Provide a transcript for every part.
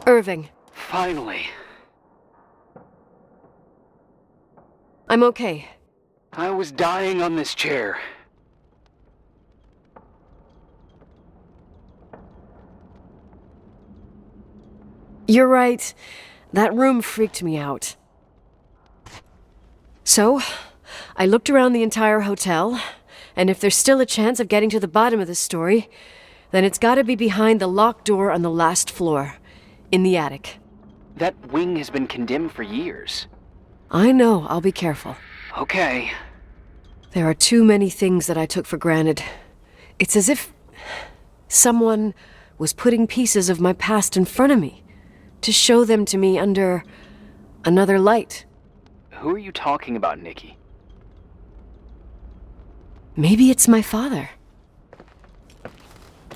Irving. Finally. I'm okay. I was dying on this chair. You're right. That room freaked me out. So, I looked around the entire hotel, and if there's still a chance of getting to the bottom of this story, then it's gotta be behind the locked door on the last floor, in the attic. That wing has been condemned for years. I know, I'll be careful. Okay. There are too many things that I took for granted. It's as if someone was putting pieces of my past in front of me, to show them to me under another light. Who are you talking about, Nikki? Maybe it's my father.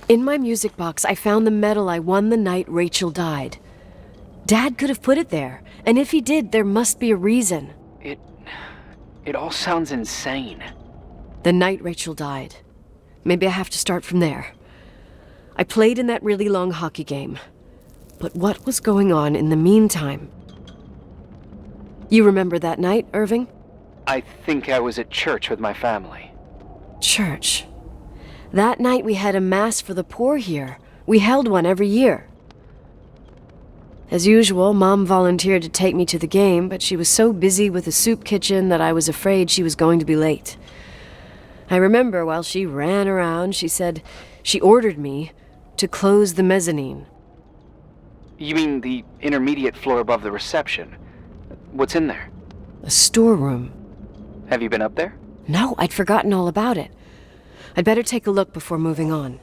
In my music box, I found the medal I won the night Rachel died. Dad could have put it there, and if he did, there must be a reason. It all sounds insane. The night Rachel died. Maybe I have to start from there. I played in that really long hockey game. But what was going on in the meantime? You remember that night, Irving? I think I was at church with my family. Church. That night we had a mass for the poor here. We held one every year. As usual, Mom volunteered to take me to the game, but she was so busy with the soup kitchen that I was afraid she was going to be late. I remember while she ran around, she said she ordered me to close the mezzanine. You mean the intermediate floor above the reception? What's in there? A storeroom. Have you been up there? No, I'd forgotten all about it. I'd better take a look before moving on.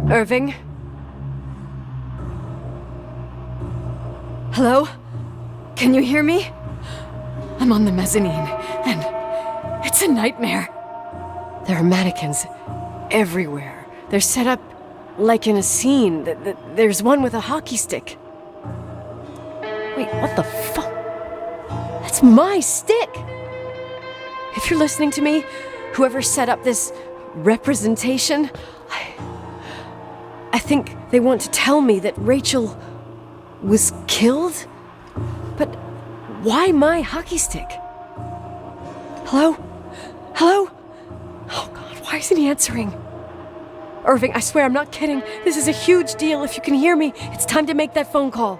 Irving? Hello? Can you hear me? I'm on the mezzanine, and it's a nightmare. There are mannequins everywhere. They're set up like in a scene. There's one with a hockey stick. Wait, what the fuck? That's my stick! If you're listening to me, whoever set up this representation, I think they want to tell me that Rachel was killed? But why my hockey stick? Hello? Hello? Oh God, why isn't he answering? Irving, I swear I'm not kidding. This is a huge deal. If you can hear me, it's time to make that phone call.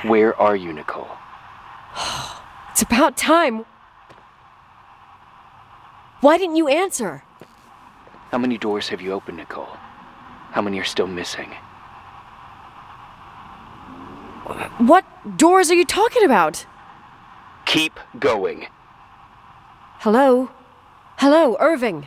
Where are you, Nicole? It's about time. Why didn't you answer? How many doors have you opened, Nicole? How many are still missing? What doors are you talking about? Keep going. Hello? Hello, Irving.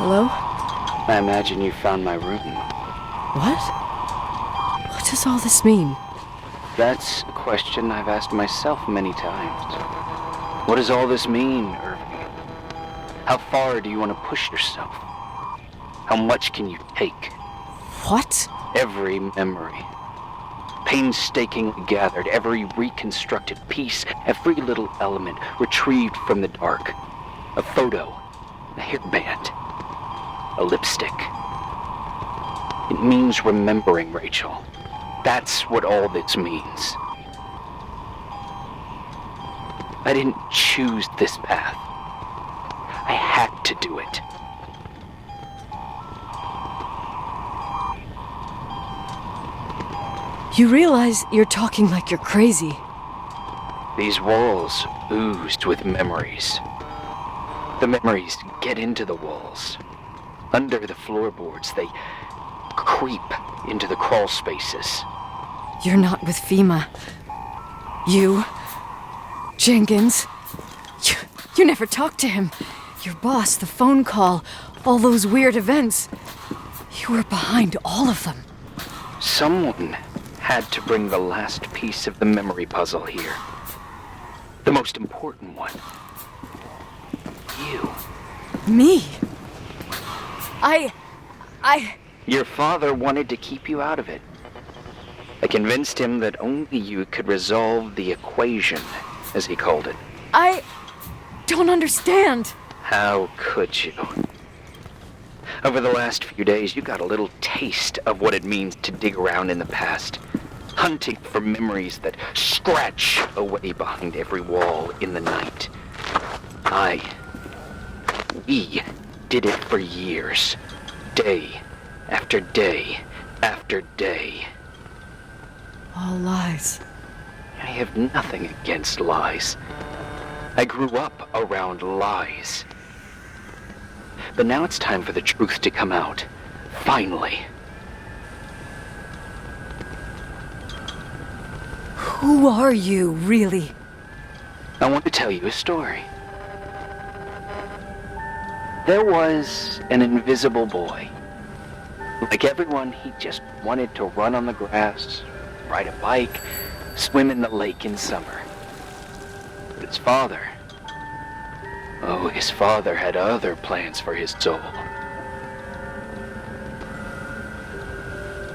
Hello? I imagine you found my room. What? What does all this mean? That's a question I've asked myself many times. What does all this mean, Irving? How far do you want to push yourself? How much can you take? What? Every memory. Painstakingly gathered, every reconstructed piece, every little element retrieved from the dark. A photo, a hairband, a lipstick. It means remembering, Rachel. That's what all this means. I didn't choose this path. I had to do it. You realize you're talking like you're crazy. These walls oozed with memories. The memories get into the walls. Under the floorboards, they creep into the crawl spaces. You're not with FEMA. You, Jenkins, you never talked to him. Your boss, the phone call, all those weird events. You were behind all of them. Someone had to bring the last piece of the memory puzzle here. The most important one. You. Me? Your father wanted to keep you out of it. I convinced him that only you could resolve the equation, as he called it. I don't understand. How could you? Over the last few days, you got a little taste of what it means to dig around in the past, hunting for memories that scratch away behind every wall in the night. We did it for years, day after day after day. All lies. I have nothing against lies. I grew up around lies. But now it's time for the truth to come out. Finally. Who are you, really? I want to tell you a story. There was an invisible boy. Like everyone, he just wanted to run on the grass, ride a bike, swim in the lake in summer. But his father had other plans for his soul.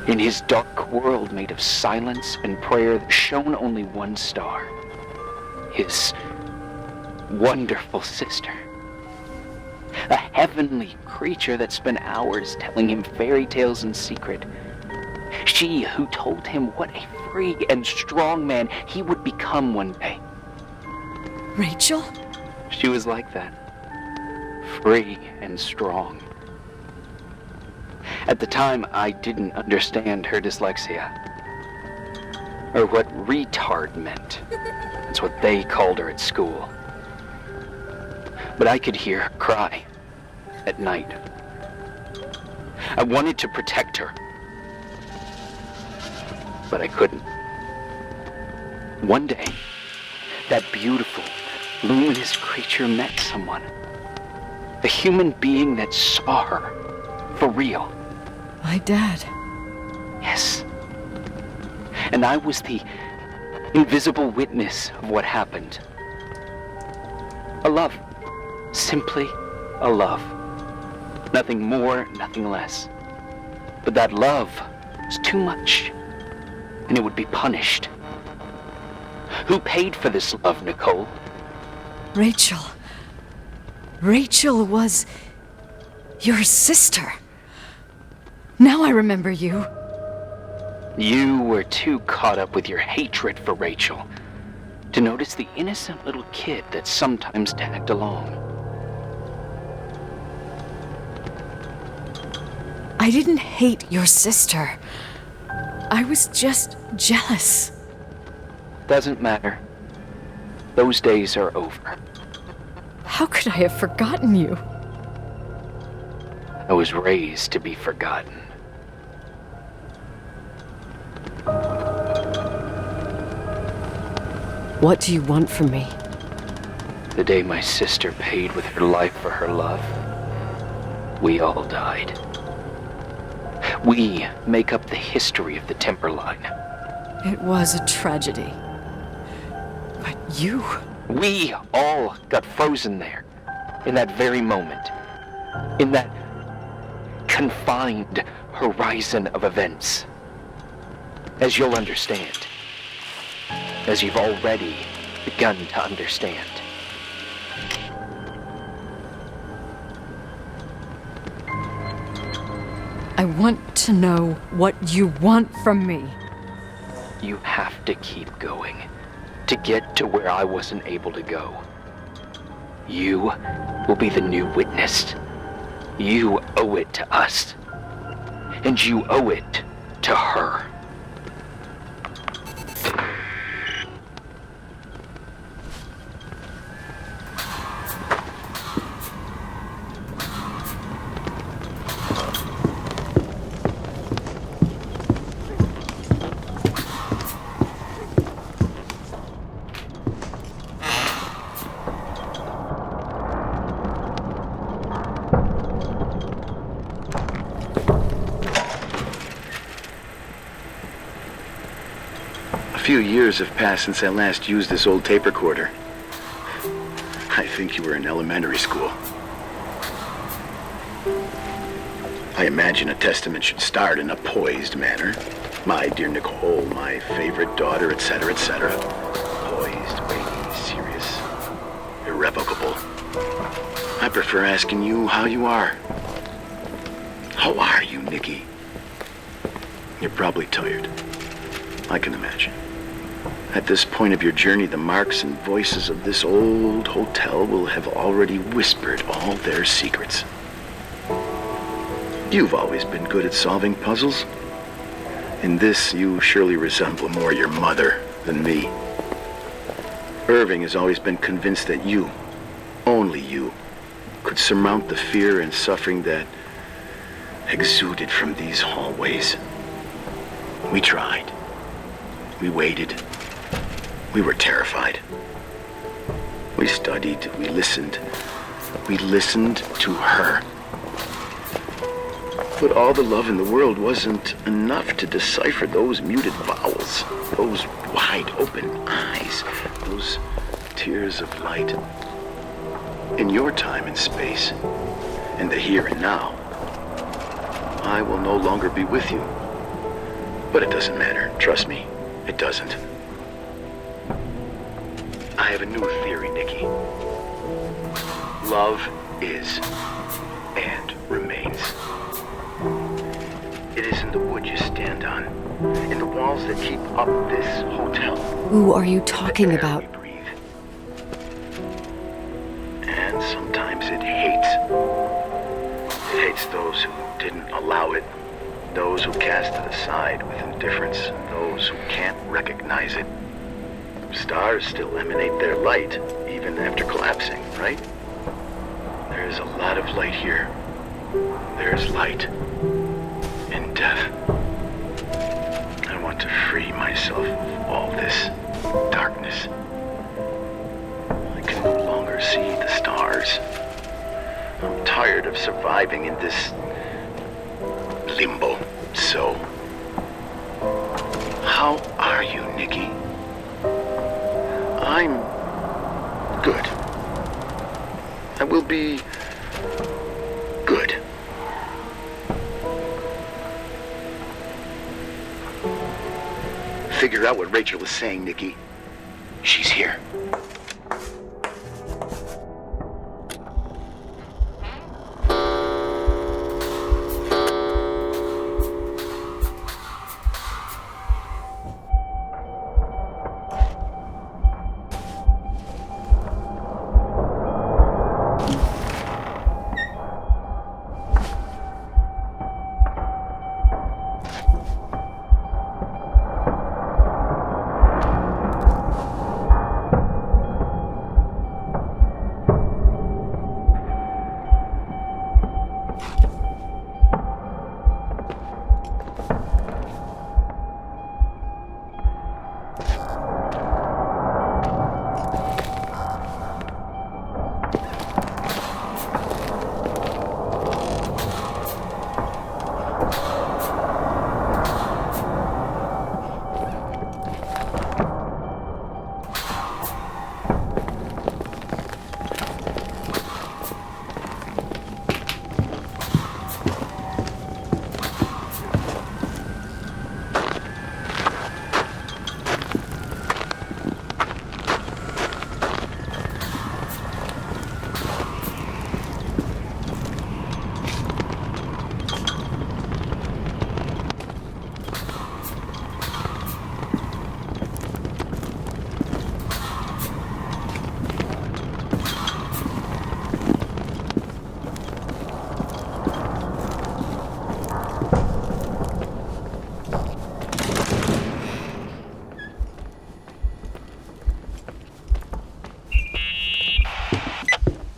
In his dark world made of silence and prayer that shone only one star, his wonderful sister. A heavenly creature that spent hours telling him fairy tales in secret. She who told him what a free and strong man he would become one day. Rachel? She was like that. Free and strong. At the time, I didn't understand her dyslexia. Or what retard meant. That's what they called her at school. But I could hear her cry at night. I wanted to protect her. But I couldn't. One day, that beautiful, luminous creature met someone. A human being that saw her for real. My dad. Yes. And I was the invisible witness of what happened. A love. Simply a love. Nothing more, nothing less. But that love was too much, and it would be punished. Who paid for this love, Nicole? Rachel. Rachel was your sister. Now I remember you. You were too caught up with your hatred for Rachel to notice the innocent little kid that sometimes tagged along. I didn't hate your sister. I was just jealous. Doesn't matter. Those days are over. How could I have forgotten you? I was raised to be forgotten. What do you want from me? The day my sister paid with her life for her love, we all died. We make up the history of the Timberline. It was a tragedy. But you... We all got frozen there, in that very moment. In that confined horizon of events. As you'll understand. As you've already begun to understand. I want to know what you want from me. You have to keep going to get to where I wasn't able to go. You will be the new witness. You owe it to us. And you owe it to her. A few years have passed since I last used this old tape recorder. I think you were in elementary school. I imagine a testament should start in a poised manner. My dear Nicole, my favorite daughter, etc., etc. Poised, weighty, serious, irrevocable. I prefer asking you how you are. How are you, Nikki? You're probably tired. I can imagine. At this point of your journey, the marks and voices of this old hotel will have already whispered all their secrets. You've always been good at solving puzzles. In this, you surely resemble more your mother than me. Irving has always been convinced that you, only you, could surmount the fear and suffering that exuded from these hallways. We tried. We waited. We were terrified. We studied. We listened. We listened to her. But all the love in the world wasn't enough to decipher those muted vowels, those wide open eyes, those tears of light. In your time and space, in the here and now, I will no longer be with you. But it doesn't matter. Trust me, it doesn't. I have a new theory, Nikki. Love is and remains. It is in the wood you stand on, in the walls that keep up this hotel. Who are you talking about? We breathe. And sometimes it hates. It hates those who didn't allow it, those who cast it aside with indifference, and those who can't recognize it. Stars still emanate their light, even after collapsing, right? There is a lot of light here. There is light in death. I want to free myself of all this darkness. I can no longer see the stars. I'm tired of surviving in this limbo. So, how are you, Nikki? I'm good. I will be good. Figure out what Rachel was saying, Nikki. She's here.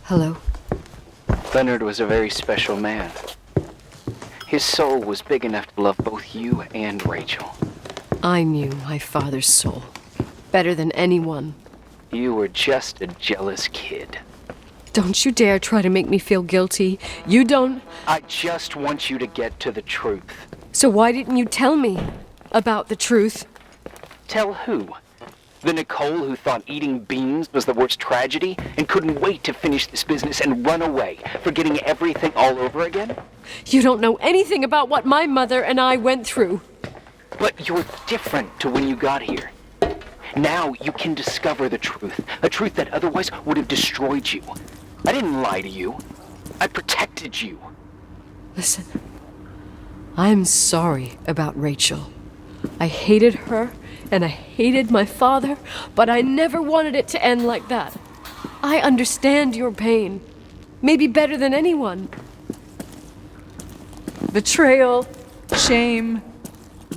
Hello? Leonard was a very special man. His soul was big enough to love both you and Rachel. I knew my father's soul better than anyone. You were just a jealous kid. Don't you dare try to make me feel guilty. You don't... I just want you to get to the truth. So why didn't you tell me about the truth? Tell who? The Nicole who thought eating beans was the worst tragedy and couldn't wait to finish this business and run away, forgetting everything all over again? You don't know anything about what my mother and I went through. But you're different to when you got here. Now you can discover the truth, a truth that otherwise would have destroyed you. I didn't lie to you. I protected you. Listen, I'm sorry about Rachel. I hated her, and I hated my father, but I never wanted it to end like that. I understand your pain. Maybe better than anyone. Betrayal, shame,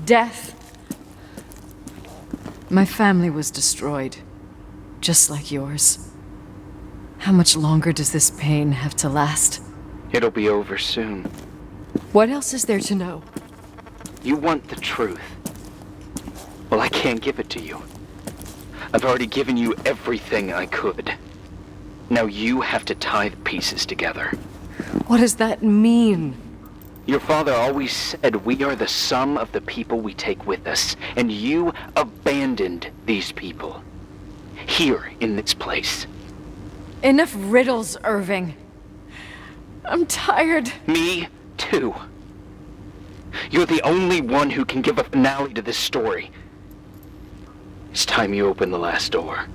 death. My family was destroyed, just like yours. How much longer does this pain have to last? It'll be over soon. What else is there to know? You want the truth. Well, I can't give it to you. I've already given you everything I could. Now you have to tie the pieces together. What does that mean? Your father always said we are the sum of the people we take with us, and you abandoned these people. Here, in this place. Enough riddles, Irving. I'm tired. Me, too. You're the only one who can give a finale to this story. It's time you open the last door.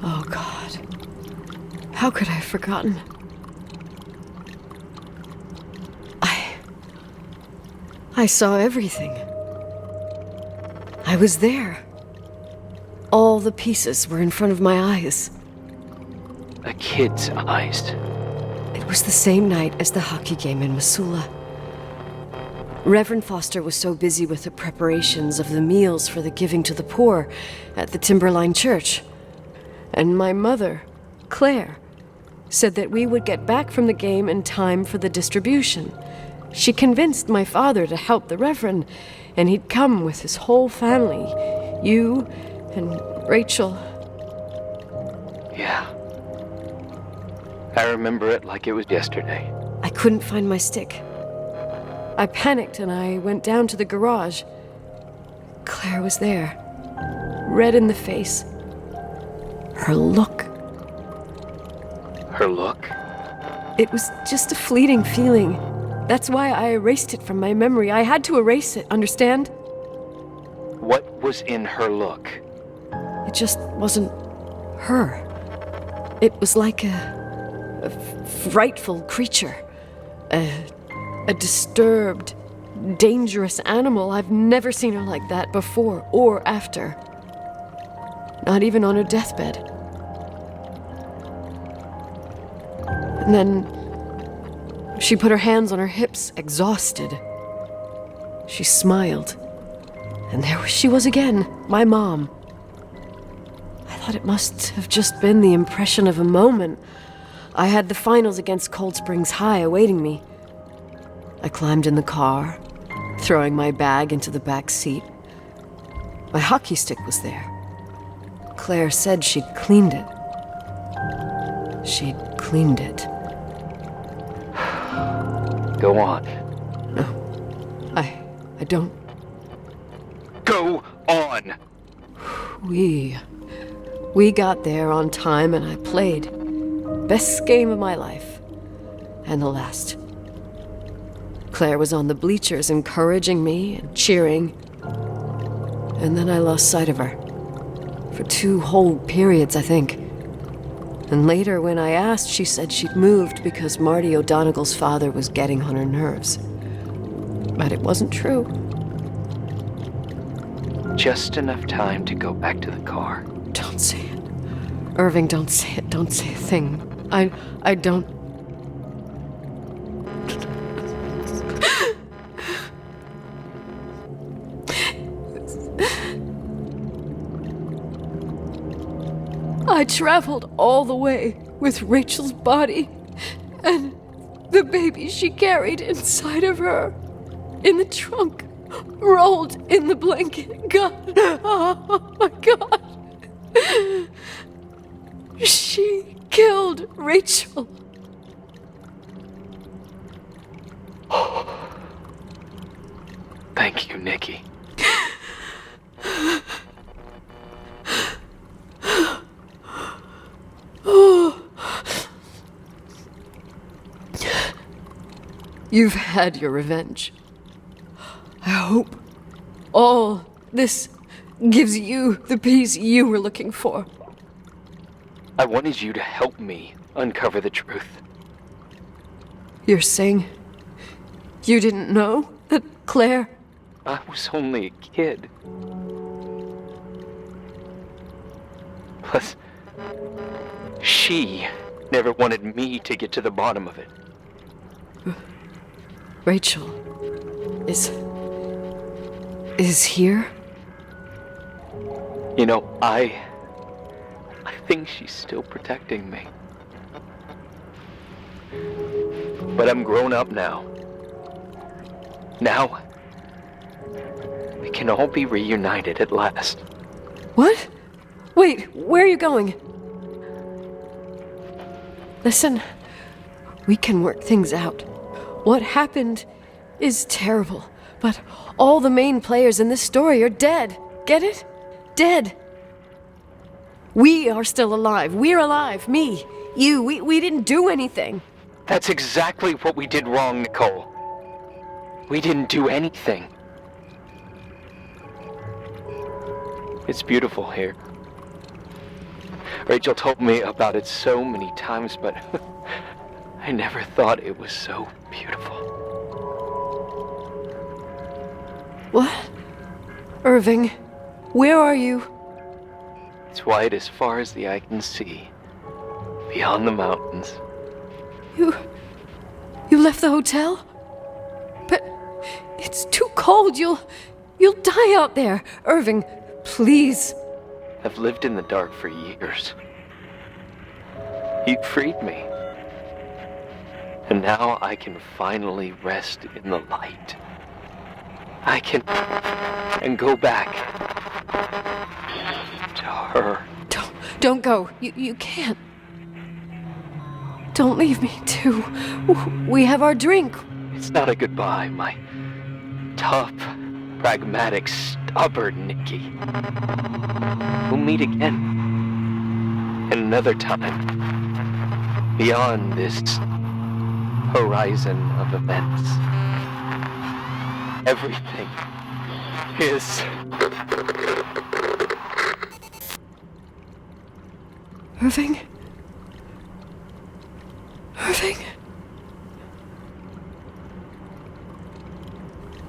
Oh, God. How could I have forgotten? I saw everything. I was there. All the pieces were in front of my eyes. A kid's eyes. It was the same night as the hockey game in Missoula. Reverend Foster was so busy with the preparations of the meals for the giving to the poor at the Timberline Church. And my mother, Claire, said that we would get back from the game in time for the distribution. She convinced my father to help the Reverend, and he'd come with his whole family. You and Rachel. Yeah. I remember it like it was yesterday. I couldn't find my stick. I panicked and I went down to the garage. Claire was there, red in the face. Her look. Her look? It was just a fleeting feeling. That's why I erased it from my memory. I had to erase it, understand? What was in her look? It just wasn't her. It was like a frightful creature. A disturbed, dangerous animal. I've never seen her like that before or after. Not even on her deathbed. And then she put her hands on her hips, exhausted. She smiled. And there she was again, my mom. I thought it must have just been the impression of a moment. I had the finals against Cold Springs High awaiting me. I climbed in the car, throwing my bag into the back seat. My hockey stick was there. Claire said she'd cleaned it. She'd cleaned it. Go on. No, I don't. Go on! We got there on time and I played. Best game of my life. And the last. Claire was on the bleachers encouraging me and cheering. And then I lost sight of her. For 2 whole periods, I think. And later, when I asked, she said she'd moved because Marty O'Donegal's father was getting on her nerves. But it wasn't true. Just enough time to go back to the car. Don't say it. Irving, don't say it. Don't say a thing. I don't... I traveled all the way with Rachel's body and the baby she carried inside of her in the trunk, rolled in the blanket. God, oh my God. She killed Rachel. Thank you, Nikki. You've had your revenge. I hope all this gives you the peace you were looking for. I wanted you to help me uncover the truth. You're saying you didn't know that Claire... I was only a kid. Plus, she never wanted me to get to the bottom of it. Rachel is here? You know, I think she's still protecting me. But I'm grown up now. Now, we can all be reunited at last. What? Wait, where are you going? Listen, we can work things out. What happened is terrible, but all the main players in this story are dead. Get it? Dead. We are still alive. We're alive. Me, you, we didn't do anything. That's exactly what we did wrong, Nicole. We didn't do anything. It's beautiful here. Rachel told me about it so many times, but I never thought it was so beautiful. What? Irving, where are you? It's white as far as the eye can see, beyond the mountains. You left the hotel? But it's too cold. You'll die out there. Irving, please. I've lived in the dark for years. You freed me. And now I can finally rest in the light. I can... and go back to her. Don't go. You can't. Don't leave me, too. We have our drink. It's not a goodbye, my tough, pragmatic, stubborn Nikki. We'll meet again. Another time. Beyond this horizon of events. Everything is... Irving? Irving?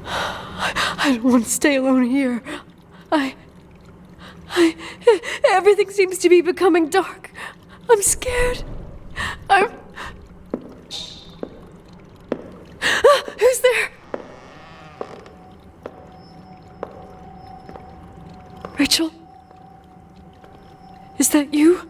I don't want to stay alone here. Everything seems to be becoming dark. I'm scared. Who's there? Rachel? Was that you?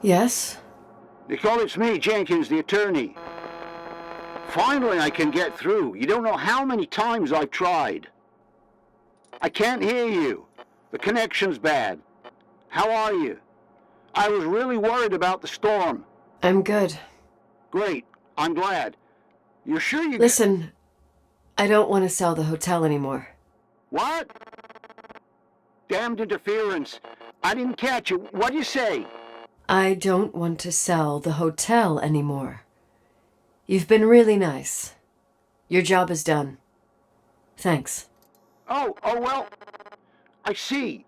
Yes? Nicole, it's me, Jenkins, the attorney. Finally, I can get through. You don't know how many times I've tried. I can't hear you. The connection's bad. How are you? I was really worried about the storm. I'm good. Great. I'm glad. You're sure you... Listen, I don't want to sell the hotel anymore. What? Damned interference. I didn't catch you. What'd you say? I don't want to sell the hotel anymore. You've been really nice. Your job is done. Thanks. Oh, well, I see.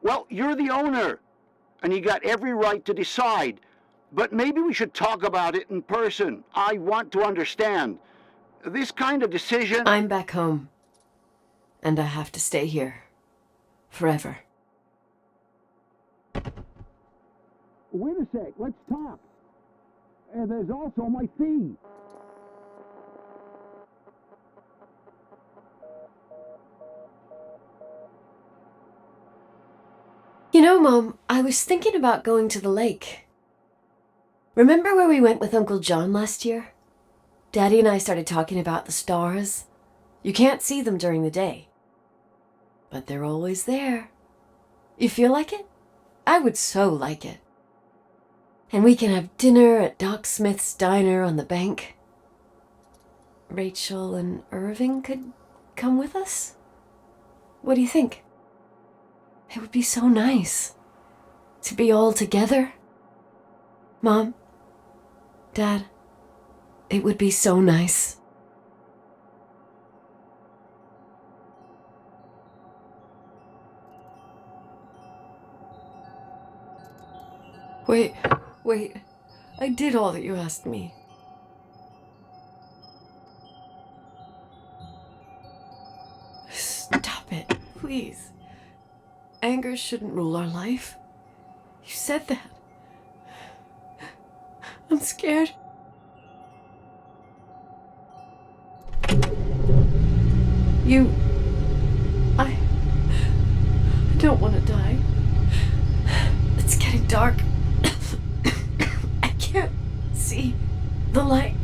Well, you're the owner, and you got every right to decide. But maybe we should talk about it in person. I want to understand. This kind of decision... I'm back home, and I have to stay here. Forever. Wait a sec, let's talk. And there's also my fee. You know, Mom, I was thinking about going to the lake. Remember where we went with Uncle John last year? Daddy and I started talking about the stars. You can't see them during the day, but they're always there. You feel like it? I would so like it. And we can have dinner at Doc Smith's diner on the bank. Rachel and Irving could come with us? What do you think? It would be so nice to be all together. Mom, Dad, it would be so nice. Wait, I did all that you asked me. Stop it, please. Anger shouldn't rule our life. You said that. I'm scared. I don't want to die. It's getting dark. I can't see the light.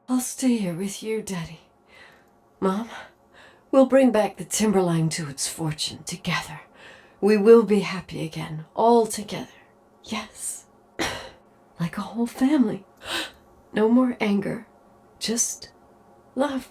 I'll stay here with you, Daddy. Mom, we'll bring back the Timberline to its fortune together. We will be happy again, all together. Yes. Like a whole family. No more anger, just love.